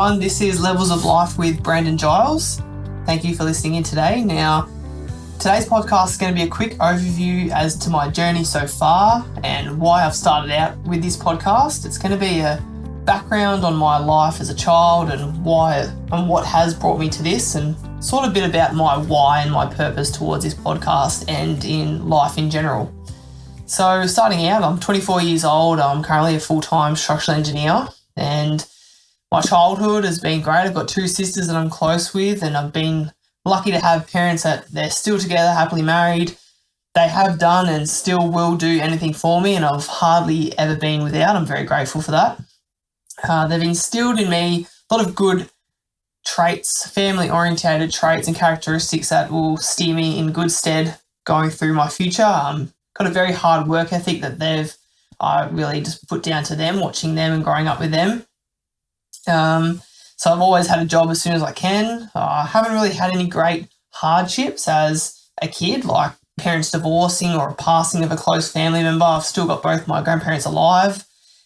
everyone. This is Levels of Life with Brandon Giles. Thank you for listening in today. Now, today's podcast is going to be a quick overview as to my journey so far and why I've started out with this podcast. It's going to be a background on my life as a child and why and what has brought me to this, and sort of a bit about my why and my purpose towards this podcast and in life in general. So starting out, I'm 24 years old. I'm currently a full-time structural engineer, and my childhood has been great. I've got two sisters that I'm close with, and I've been lucky to have parents that they're still together, happily married. They have done and still will do anything for me, and I've hardly ever been without. I'm very grateful for that. They've instilled in me a lot of good traits, family-orientated traits and characteristics that will steer me in good stead going through my future. Got a very hard work ethic that I really just put down to them, watching them and growing up with them. So I've always had a job as soon as I can. I haven't really had any great hardships as a kid, like parents divorcing or a passing of a close family member. I've still got both my grandparents alive.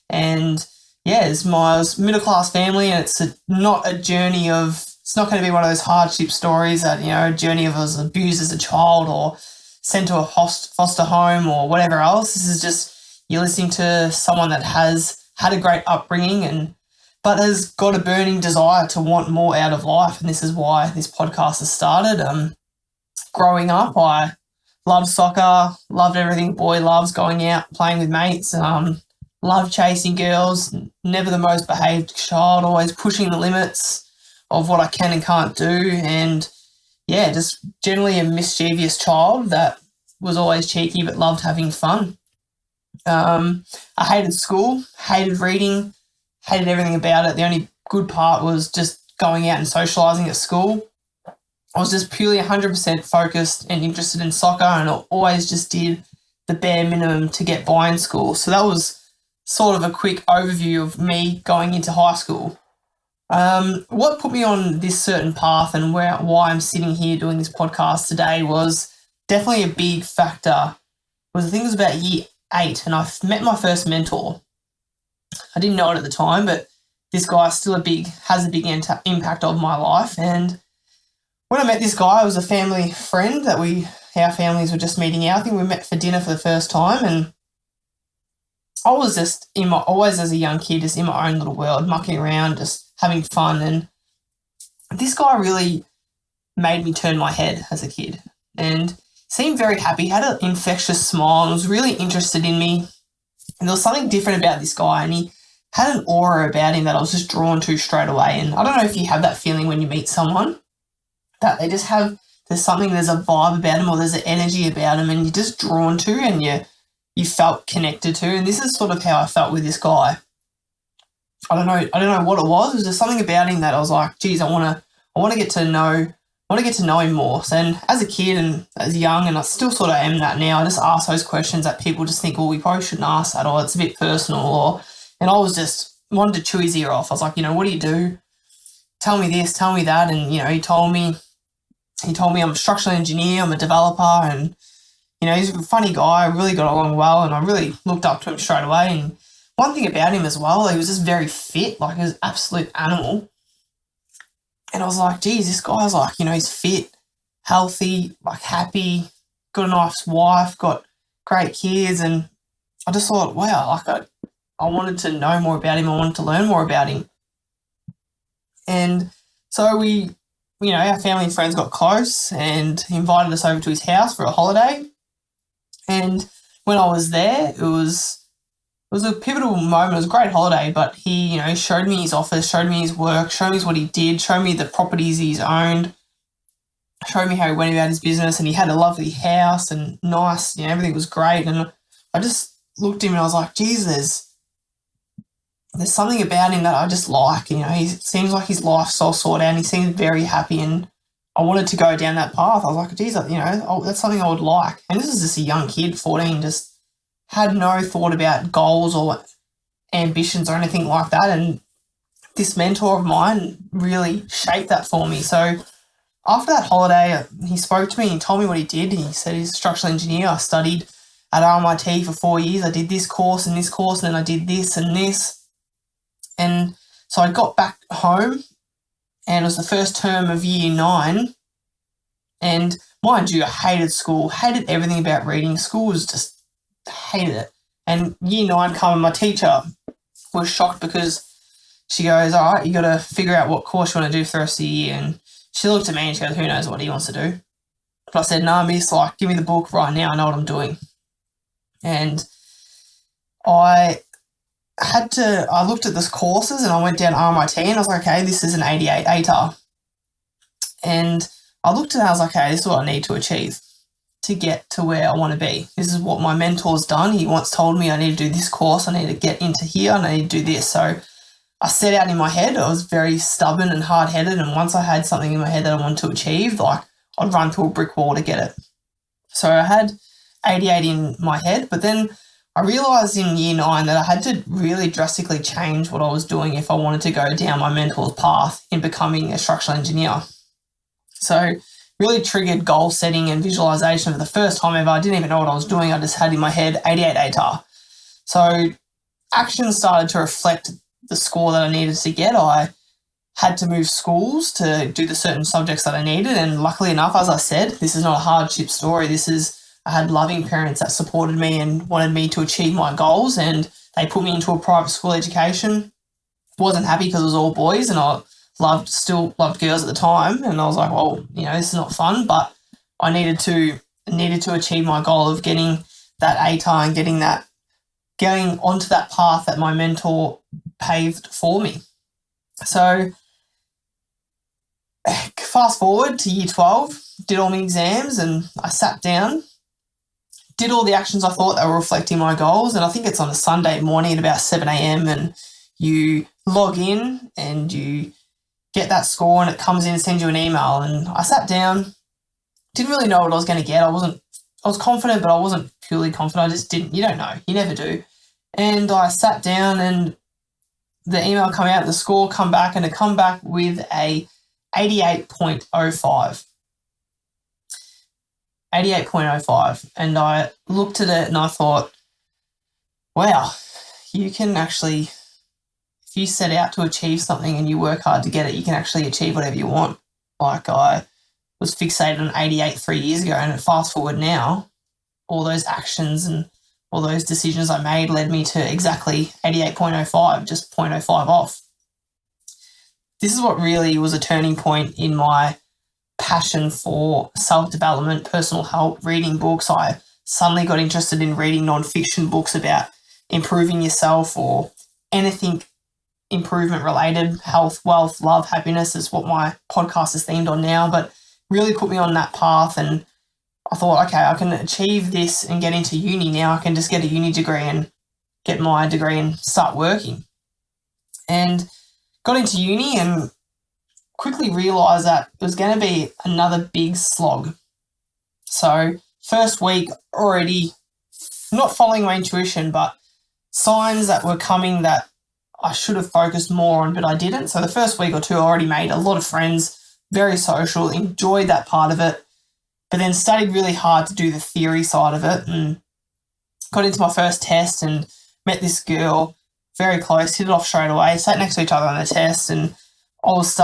And yeah, it's my middle-class family, and it's not going to be one of those hardship stories that, a journey of I was abused as a child or sent to a foster home or whatever else. This is just, you're listening to someone that has had a great upbringing but has got a burning desire to want more out of life, and this is why this podcast has started. Growing up, I loved soccer, loved everything boy loves, going out, playing with mates, loved chasing girls, never the most behaved child, always pushing the limits of what I can and can't do, and yeah, just generally a mischievous child that was always cheeky but loved having fun. I hated school, hated reading, hated everything about it. The only good part was just going out and socialising at school. I was just purely 100% focused and interested in soccer, and I always just did the bare minimum to get by in school. So that was sort of a quick overview of me going into high school. What put me on this certain path and why I'm sitting here doing this podcast today was definitely a big factor. I think it was about year 8, and I met my first mentor. I didn't know it at the time, but this guy has a big impact on my life. And when I met this guy, it was a family friend that our families were just meeting out. I think we met for dinner for the first time, and I was just always as a young kid, just in my own little world, mucking around, just having fun. And this guy really made me turn my head as a kid, and seemed very happy, had an infectious smile, and was really interested in me. And there was something different about this guy, and he had an aura about him that I was just drawn to straight away. And I don't know if you have that feeling when you meet someone, that they just there's a vibe about him, or there's an energy about him, and you're just drawn to, and you felt connected to. And this is sort of how I felt with this guy. I don't know what it was. It was just something about him that I was like, geez, I want to get to know him more. So, and as a kid and as young, and I still sort of am that now, I just ask those questions that people just think, well, we probably shouldn't ask that, or it's a bit personal, and I was just wanted to chew his ear off. I was like, what do you do? Tell me this, tell me that. And, he told me I'm a structural engineer, I'm a developer, and, he's a funny guy. I really got along well, and I really looked up to him straight away. And one thing about him as well, he was just very fit, like he was an absolute animal. And I was like, geez, this guy's like, he's fit, healthy, like happy, got a nice wife, got great kids. And I just thought, wow, like I wanted to know more about him. I wanted to learn more about him. And so our family and friends got close, and he invited us over to his house for a holiday. And when I was there, it was a pivotal moment. It was a great holiday, but he, showed me his office, showed me his work, showed me what he did, showed me the properties he's owned, showed me how he went about his business, and he had a lovely house and nice, everything was great. And I just looked at him and I was like, geez, there's something about him that I just like. He seems like his life's all sorted out, and he seems very happy, and I wanted to go down that path. I was like, geez, that's something I would like. And this is just a young kid, 14, just had no thought about goals or ambitions or anything like that. And this mentor of mine really shaped that for me. So after that holiday, he spoke to me and told me what he did. He said he's a structural engineer. I studied at RMIT for 4 years. I did this course, and then I did this and this. And So I got back home, and it was the first term of year 9. And mind you, I hated school, hated everything about reading. School was just, hated it. And year 9 coming, my teacher was shocked because she goes, all right, you got to figure out what course you want to do for the rest of the year. And she looked at me and she goes, who knows what he wants to do? But I said, no, miss, like, give me the book right now. I know what I'm doing. And I looked at those courses and I went down RMIT and I was like, okay, this is an 88 ATAR. And I looked at it and I was like, okay, this is what I need to achieve to get to where I want to be. This is what my mentor's done. He once told me I need to do this course, I need to get into here, and I need to do this. So I set out in my head. I was very stubborn and hard-headed, and once I had something in my head that I wanted to achieve, like, I'd run through a brick wall to get it. So I had 88 in my head, but then I realised in year 9 that I had to really drastically change what I was doing if I wanted to go down my mentor's path in becoming a structural engineer. So really triggered goal setting and visualisation for the first time ever. I didn't even know what I was doing. I just had in my head 88 ATAR. So action started to reflect the score that I needed to get. I had to move schools to do the certain subjects that I needed, and luckily enough, as I said, this is not a hardship story. I had loving parents that supported me and wanted me to achieve my goals, and they put me into a private school education. Wasn't happy because it was all boys, and I still loved girls at the time, and I was like, well, this is not fun, but I needed to achieve my goal of getting that ATAR and getting onto that path that my mentor paved for me. So fast forward to year 12, did all my exams, and I sat down, did all the actions I thought that were reflecting my goals, and I think it's on a Sunday morning at about 7 a.m, and you log in and you get that score and it comes in and sends you an email. And I sat down, didn't really know what I was going to get. I was confident, but I wasn't purely confident. I just didn't, you don't know, you never do. And I sat down and the email come out, the score come back, and it come back with a 88.05. 88.05. And I looked at it and I thought, wow, you can actually, if you set out to achieve something and you work hard to get it, you can actually achieve whatever you want. Like, I was fixated on 88 3 years ago, and fast forward now, all those actions and all those decisions I made led me to exactly 88.05, just 0.05 off. This is what really was a turning point in my passion for self-development, personal health, reading books. I suddenly got interested in reading non-fiction books about improving yourself or anything improvement related, health, wealth, love, happiness is what my podcast is themed on now, but really put me on that path. And I thought, okay, I can achieve this and get into uni now. I can just get a uni degree and get my degree and start working. And got into uni and quickly realised that it was going to be another big slog. So first week already not following my intuition, but signs that were coming that I should have focused more on, but I didn't. So the first week or two I already made a lot of friends, very social, enjoyed that part of it, but then studied really hard to do the theory side of it and got into my first test and met this girl, very close, hit it off straight away, sat next to each other on the test, and I was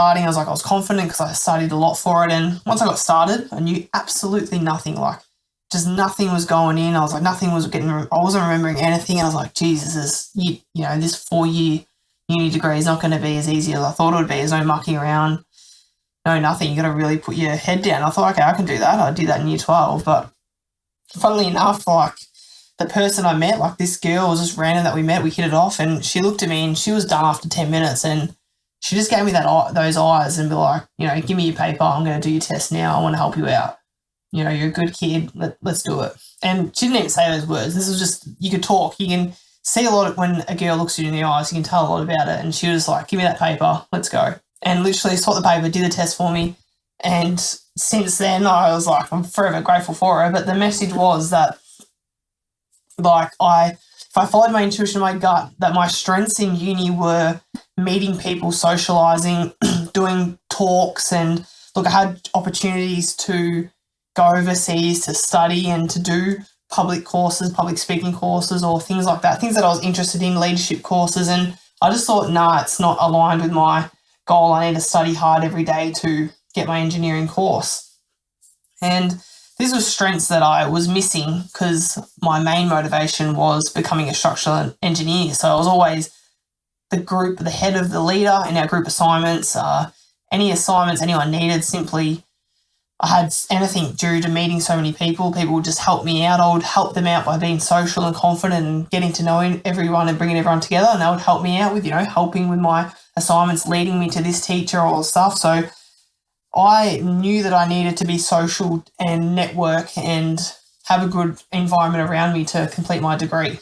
confident because I studied a lot for it. And once I got started, I knew absolutely nothing, like just nothing was going in. I was like, I wasn't remembering anything. I was like, Jesus, this 4-year uni degree is not going to be as easy as I thought it would be. There's no mucking around, no nothing. You got to really put your head down. I thought, okay, I can do that. I did that in year 12. But funnily enough, like the person I met, like this girl was just random that we met, we hit it off, and she looked at me and she was done after 10 minutes. And she just gave me those eyes and be like, give me your paper. I'm going to do your test now. I want to help you out. You're a good kid. Let's do it. And she didn't even say those words. This was just, you could talk. You can see a lot of when a girl looks you in the eyes, you can tell a lot about it. And she was like, give me that paper. Let's go. And literally taught the paper, did the test for me. And since then, I was like, I'm forever grateful for her. But the message was that, like, if I followed my intuition, my gut, that my strengths in uni were meeting people, socialising, doing talks, and look, I had opportunities to go overseas to study and to do public speaking courses or things like that, things that I was interested in, leadership courses, and I just thought, nah, it's not aligned with my goal. I need to study hard every day to get my engineering course. And these were strengths that I was missing because my main motivation was becoming a structural engineer. So I was always the head of the leader in our group assignments. Any assignments anyone needed, simply I had anything due to meeting so many people would just help me out. I would help them out by being social and confident and getting to know everyone and bringing everyone together, and they would help me out with, helping with my assignments, leading me to this teacher, all the stuff. So I knew that I needed to be social and network and have a good environment around me to complete my degree.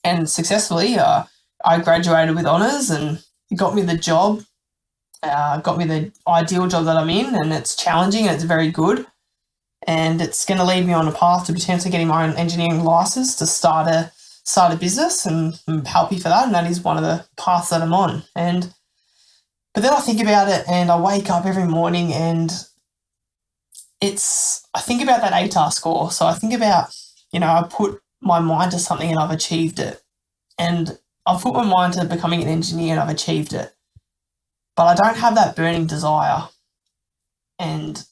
And successfully, I graduated with honours, and it got me the job. Got me the ideal job that I'm in, and it's challenging and it's very good, and it's going to lead me on a path to potentially getting my own engineering license to start a business, and I'm happy for that, and that is one of the paths that I'm on. But then I think about it, and I wake up every morning, and I think about that ATAR score. So I think about, I put my mind to something and I've achieved it, and I've put my mind to becoming an engineer and I've achieved it. But I don't have that burning desire, and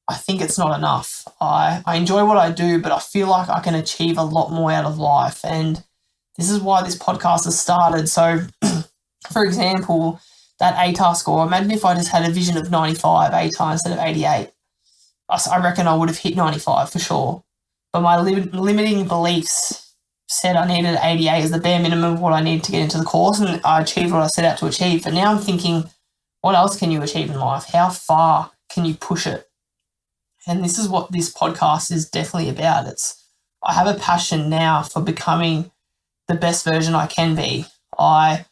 I think it's not enough. I enjoy what I do, but I feel like I can achieve a lot more out of life, and this is why this podcast has started. So, for example, that ATAR score, imagine if I just had a vision of 95 ATAR instead of 88. I reckon I would have hit 95 for sure. But my limiting beliefs said I needed 88 as the bare minimum of what I needed to get into the course, and I achieved what I set out to achieve. But now I'm thinking, what else can you achieve in life? How far can you push it? And this is what this podcast is definitely about. I have a passion now for becoming the best version I can be. I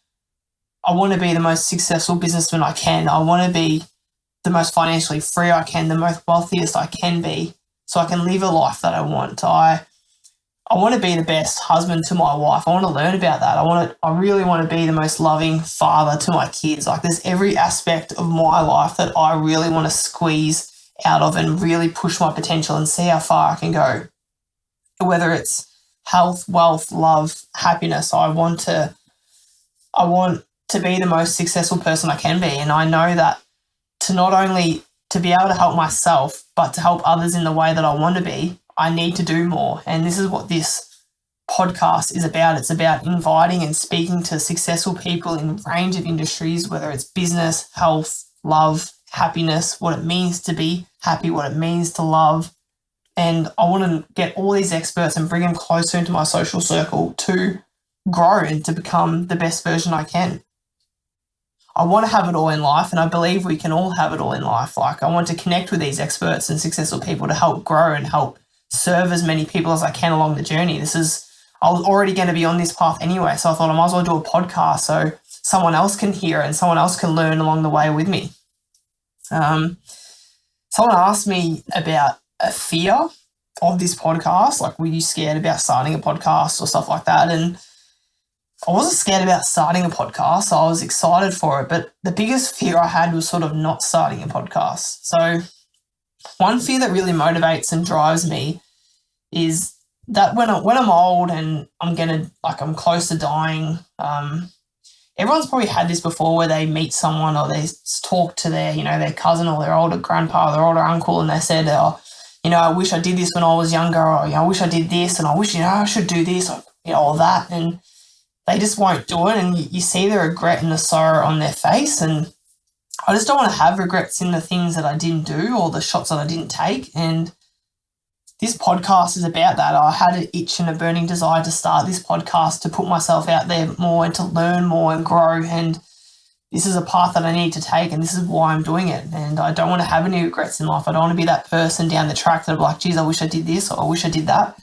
want to be the most successful businessman I can. I want to be the most financially free I can, the most wealthiest I can be, so I can live a life that I want. I want to be the best husband to my wife. I want to learn about that. I really want to be the most loving father to my kids. Like, there's every aspect of my life that I really want to squeeze out of and really push my potential and see how far I can go. Whether it's health, wealth, love, happiness, I want to be the most successful person I can be. And I know that to not only to be able to help myself, but to help others in the way that I want to be, I need to do more. And this is what this podcast is about. It's about inviting and speaking to successful people in a range of industries, whether it's business, health, love, happiness, what it means to be happy, what it means to love. And I want to get all these experts and bring them closer into my social circle to grow and to become the best version I can. I want to have it all in life, and I believe we can all have it all in life. Like, I want to connect with these experts and successful people to help grow and help serve as many people as I can along the journey. I was already going to be on this path anyway, so I thought I might as well do a podcast so someone else can hear it and someone else can learn along the way with me. Someone asked me about a fear of this podcast, like, were you scared about starting a podcast or stuff like that? And I wasn't scared about starting a podcast, so I was excited for it, but the biggest fear I had was sort of not starting a podcast. So one fear that really motivates and drives me is that when I'm old and I'm close to dying, everyone's probably had this before where they meet someone or they talk to their cousin or their older grandpa or their older uncle, and they said, I wish I did this when I was younger, or, I wish I did this, and I wish, I should do this, or, all that. And they just won't do it. And you see the regret and the sorrow on their face. And I just don't want to have regrets in the things that I didn't do or the shots that I didn't take. And this podcast is about that. I had an itch and a burning desire to start this podcast, to put myself out there more and to learn more and grow. And this is a path that I need to take, and this is why I'm doing it. And I don't want to have any regrets in life. I don't want to be that person down the track that I'm like, geez, I wish I did this or I wish I did that.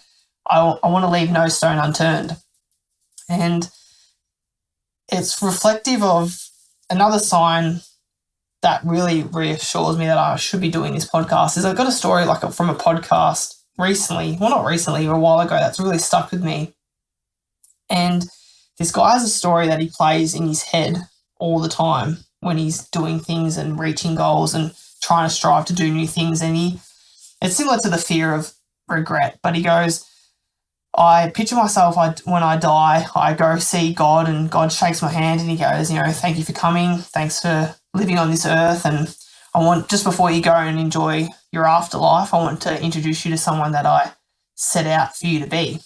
I want to leave no stone unturned. And it's reflective of another sign that really reassures me that I should be doing this podcast is I've got a story from a podcast recently, well, not recently, but a while ago, that's really stuck with me. And this guy has a story that he plays in his head all the time when he's doing things and reaching goals and trying to strive to do new things. And it's similar to the fear of regret, but he goes, I picture myself, when I die, I go see God and God shakes my hand and he goes, thank you for coming. Thanks for living on this earth. And I want, just before you go and enjoy your afterlife, I want to introduce you to someone that I set out for you to be.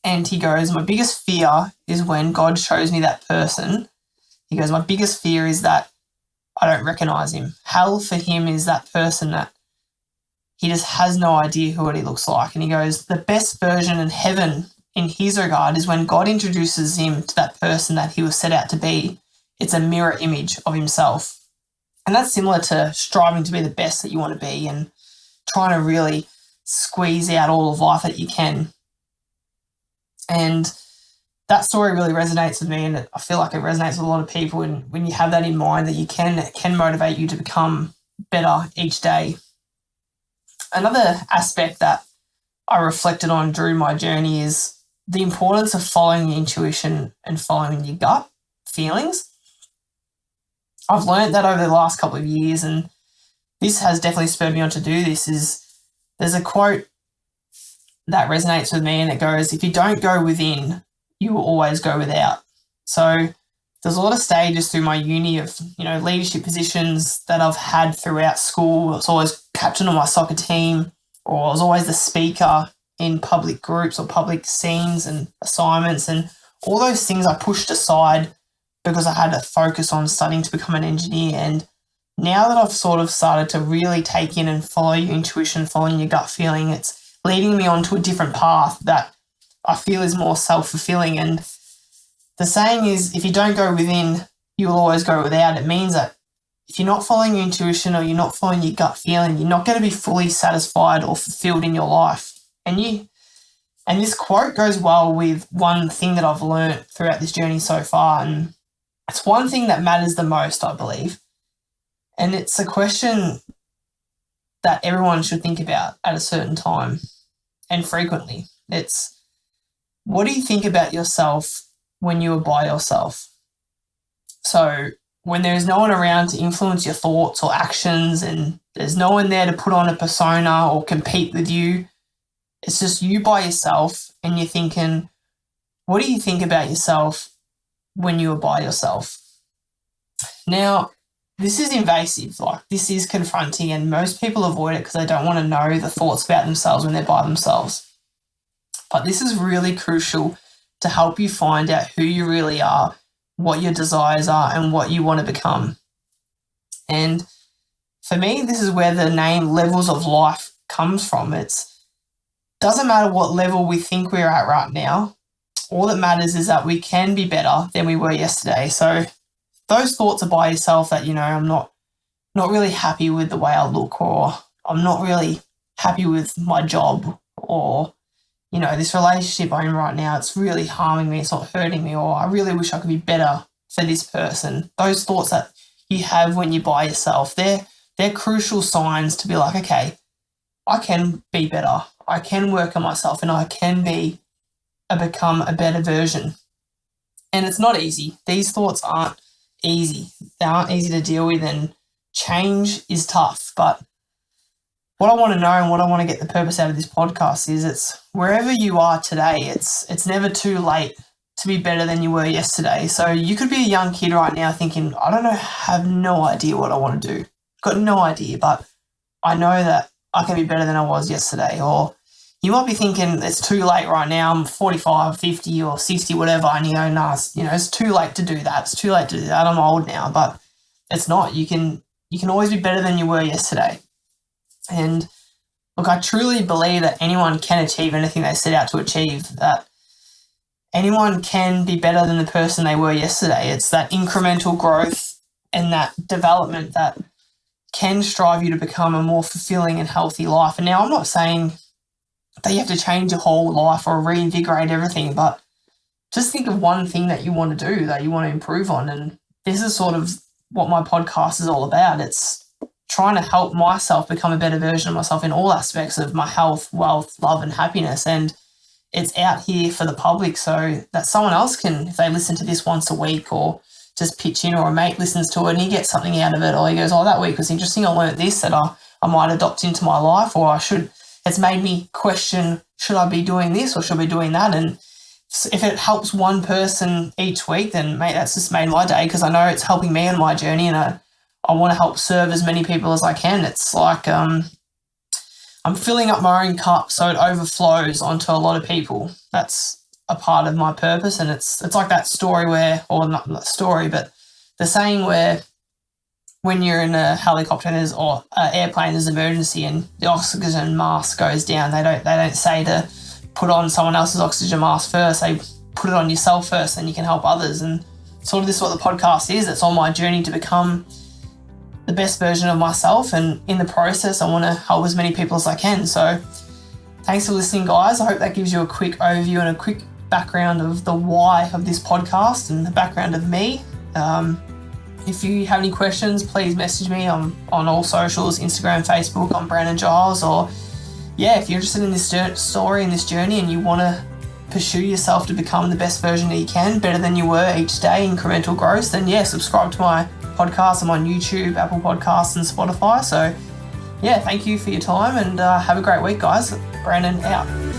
And he goes, my biggest fear is when God shows me that person. He goes, my biggest fear is that I don't recognize him. Hell for him is that person that he just has no idea what he looks like. And he goes, the best version in heaven in his regard is when God introduces him to that person that he was set out to be. It's a mirror image of himself. And that's similar to striving to be the best that you want to be and trying to really squeeze out all of life that you can. And that story really resonates with me, and I feel like it resonates with a lot of people. And when you have that in mind, that it can motivate you to become better each day. Another aspect that I reflected on during my journey is the importance of following your intuition and following your gut feelings. I've learned that over the last couple of years, and this has definitely spurred me on to do this. There's a quote that resonates with me, and it goes, if you don't go within, you will always go without. So there's a lot of stages through my uni of, leadership positions that I've had throughout school. I was always captain of my soccer team, or I was always the speaker in public groups or public scenes and assignments, and all those things I pushed aside because I had to focus on studying to become an engineer. And now that I've sort of started to really take in and follow your intuition, following your gut feeling, it's leading me onto a different path that I feel is more self-fulfilling. And the saying is, if you don't go within, you will always go without. It means that if you're not following your intuition or you're not following your gut feeling, you're not going to be fully satisfied or fulfilled in your life. And this quote goes well with one thing that I've learned throughout this journey so far. And it's one thing that matters the most, I believe. And it's a question that everyone should think about at a certain time and frequently. It's, what do you think about yourself when you are by yourself? So when there's no one around to influence your thoughts or actions, and there's no one there to put on a persona or compete with you, it's just you by yourself, and you're thinking, what do you think about yourself when you are by yourself? Now, this is invasive, this is confronting, and most people avoid it because they don't want to know the thoughts about themselves when they're by themselves. But this is really crucial to help you find out who you really are, what your desires are, and what you want to become. And for me, this is where the name Levels of Life comes from. It doesn't matter what level we think we're at right now. All that matters is that we can be better than we were yesterday. So those thoughts are by yourself that, I'm not really happy with the way I look, or I'm not really happy with my job, or, this relationship I'm in right now, it's really harming me, it's not hurting me, or I really wish I could be better for this person. Those thoughts that you have when you're by yourself, they're crucial signs to be like, okay, I can be better. I can work on myself, and I can become a better version. And it's not easy. These thoughts aren't easy. They aren't easy to deal with, and change is tough. But what I want to know, and what I want to get the purpose out of this podcast is, it's wherever you are today, it's never too late to be better than you were yesterday. So you could be a young kid right now thinking, I don't know, have no idea what I want to do. Got no idea, but I know that I can be better than I was yesterday. Or you might be thinking, it's too late right now, I'm 45, 50 or 60, whatever, and you go, nah, it's too late to do that. It's too late to do that. I'm old now. But it's not. You can always be better than you were yesterday. And look, I truly believe that anyone can achieve anything they set out to achieve, that anyone can be better than the person they were yesterday. It's that incremental growth and that development that can strive you to become a more fulfilling and healthy life. And now I'm not saying that you have to change your whole life or reinvigorate everything, but just think of one thing that you want to do, that you want to improve on. And this is sort of what my podcast is all about. It's trying to help myself become a better version of myself in all aspects of my health, wealth, love, and happiness. And it's out here for the public so that someone else can, if they listen to this once a week or just pitch in, or a mate listens to it and he gets something out of it, or he goes, oh, that week was interesting, I learned this that I might adopt into my life, or it's made me question, should I be doing this or should I be doing that? And if it helps one person each week, then mate, that's just made my day, because I know it's helping me on my journey, and I want to help serve as many people as I can. It's like I'm filling up my own cup so it overflows onto a lot of people. That's a part of my purpose, and it's like that story where, or not that story, but the saying where when you're in a helicopter or an airplane, there's an emergency and the oxygen mask goes down. They don't say to put on someone else's oxygen mask first. They put it on yourself first, and you can help others. And sort of this is what the podcast is. It's on my journey to become the best version of myself, and in the process, I want to help as many people as I can. So thanks for listening, guys. I hope that gives you a quick overview and a quick background of the why of this podcast and the background of me. If you have any questions, please message me on all socials, Instagram, Facebook. I'm Brandon Giles. Or if you're interested in this story and this journey, and you want to pursue yourself to become the best version that you can, better than you were each day, incremental growth, then subscribe to my podcast. I'm on YouTube, Apple Podcasts and Spotify. So thank you for your time, and have a great week, guys. Brandon out.